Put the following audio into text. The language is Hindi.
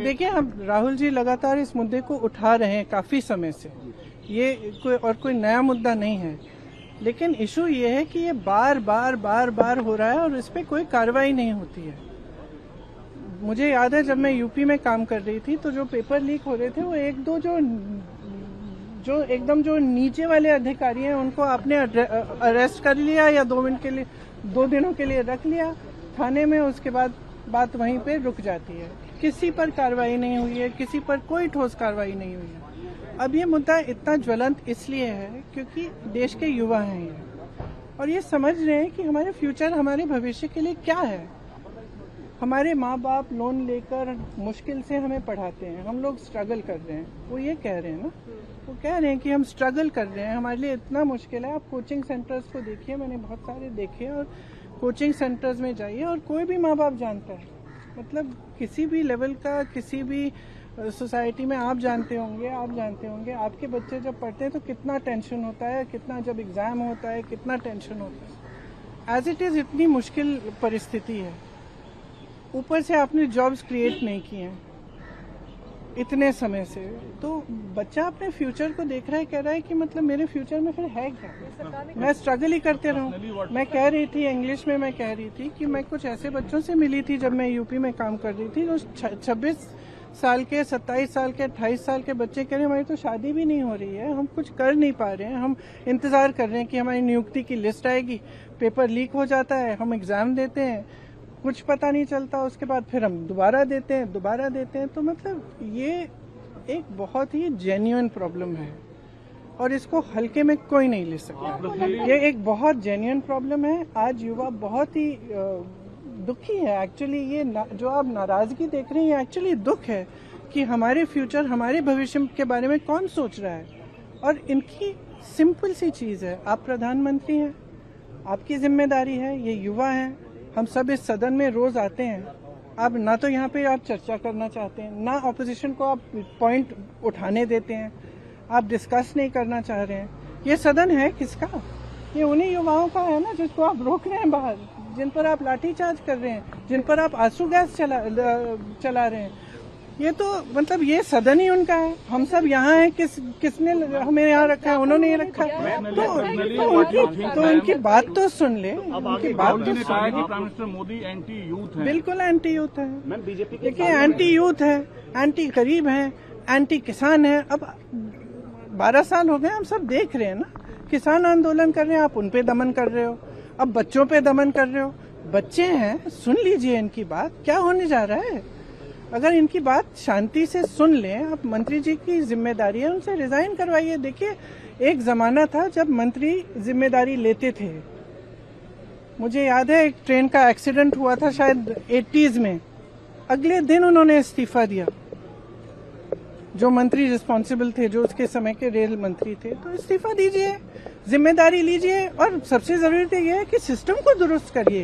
देखिए, हम राहुल जी लगातार इस मुद्दे को उठा रहे हैं काफी समय से। ये कोई नया मुद्दा नहीं है, लेकिन इशू ये है कि ये बार बार हो रहा है और इस पे कोई कार्रवाई नहीं होती है। मुझे याद है जब मैं यूपी में काम कर रही थी तो जो पेपर लीक हो रहे थे वो एक दो जो एकदम जो नीचे वाले अधिकारी हैं उनको आपने अरेस्ट कर लिया या 2 दिनों के लिए रख लिया थाने में, उसके बाद बात वहीं पे रुक जाती है। किसी पर कार्रवाई नहीं हुई है, किसी पर कोई ठोस कार्रवाई नहीं हुई है। अब ये मुद्दा इतना ज्वलंत इसलिए है क्योंकि देश के युवा हैं ये, और ये समझ रहे हैं कि हमारे फ्यूचर, हमारे भविष्य के लिए क्या है। हमारे माँ बाप लोन लेकर मुश्किल से हमें पढ़ाते हैं, हम लोग स्ट्रगल कर रहे हैं। वो ये कह रहे हैं ना, वो कह रहे हैं कि हम स्ट्रगल कर रहे हैं, हमारे लिए इतना मुश्किल है। आप कोचिंग सेंटर्स को देखिए, मैंने बहुत सारे देखे, और कोचिंग सेंटर्स में जाइए और कोई भी माँ बाप जानता है, मतलब किसी भी लेवल का, किसी भी सोसाइटी में आप जानते होंगे आपके बच्चे जब पढ़ते हैं तो कितना टेंशन होता है, कितना जब एग्जाम होता है कितना टेंशन होता है। एज इट इज इतनी मुश्किल परिस्थिति है, ऊपर से आपने जॉब्स क्रिएट नहीं किए हैं इतने समय से, तो बच्चा अपने फ्यूचर को देख रहा है, कह रहा है कि मतलब मेरे फ्यूचर में फिर है क्या, मैं स्ट्रगल ही करते रहूं। मैं कह रही थी इंग्लिश में, मैं कह रही थी कि मैं कुछ ऐसे बच्चों से मिली थी जब मैं यूपी में काम कर रही थी, जो 26 साल के, 27 साल के, 28 साल के बच्चे कह रहे हैं हमारी तो शादी भी नहीं हो रही है, हम कुछ कर नहीं पा रहे हैं, हम इंतजार कर रहे हैं कि हमारी नियुक्ति की लिस्ट आएगी, पेपर लीक हो जाता है, हम एग्जाम देते हैं, कुछ पता नहीं चलता, उसके बाद फिर हम दोबारा देते हैं। तो मतलब ये एक बहुत ही जेन्युइन प्रॉब्लम है और इसको हल्के में कोई नहीं ले सकता। ये एक बहुत जेन्युइन प्रॉब्लम है। आज युवा बहुत ही दुखी है एक्चुअली। ये जो आप नाराजगी देख रहे हैं ये एक्चुअली दुख है कि हमारे फ्यूचर, हमारे भविष्य के बारे में कौन सोच रहा है। और इनकी सिंपल सी चीज है, आप प्रधानमंत्री हैं, आपकी जिम्मेदारी है, ये युवा हैं, हम सब इस सदन में रोज आते हैं, आप ना तो यहाँ पे आप चर्चा करना चाहते हैं, ना ऑपोजिशन को आप पॉइंट उठाने देते हैं, आप डिस्कस नहीं करना चाह रहे हैं। ये सदन है किसका? ये उन्हीं युवाओं का है ना जिसको आप रोक रहे हैं बाहर, जिन पर आप लाठीचार्ज कर रहे हैं, जिन पर आप आंसू गैस चला रहे हैं। ये तो मतलब ये सदन ही उनका है, हम सब यहाँ हैं, किसने हमें यहाँ रखा है? उन्होंने ही रखा है। तो उनकी बात तो सुन ले, उनकी बात तो सुन ले। Prime minister Modi anti youth है, बिल्कुल एंटी यूथ है। देखिए, एंटी यूथ है, एंटी गरीब है, एंटी किसान है। अब 12 साल हो गए, हम सब देख रहे हैं ना, किसान आंदोलन कर रहे हैं, आप उनपे दमन कर रहे हो, अब बच्चों पे दमन कर रहे हो। बच्चे हैं, सुन लीजिए इनकी बात, क्या होने जा रहा है। अगर इनकी बात शांति से सुन लें, आप मंत्री जी की जिम्मेदारी है, उनसे रिजाइन करवाइए। देखिए, एक जमाना था जब मंत्री जिम्मेदारी लेते थे। मुझे याद है एक ट्रेन का एक्सीडेंट हुआ था शायद 80s में, अगले दिन उन्होंने इस्तीफा दिया। जो मंत्री रिस्पॉन्सिबल थे, जो उसके समय के रेल मंत्री थे, तो इस्तीफा दीजिए, जिम्मेदारी लीजिए, और सबसे जरूरी तो यह है कि सिस्टम को दुरुस्त करिए।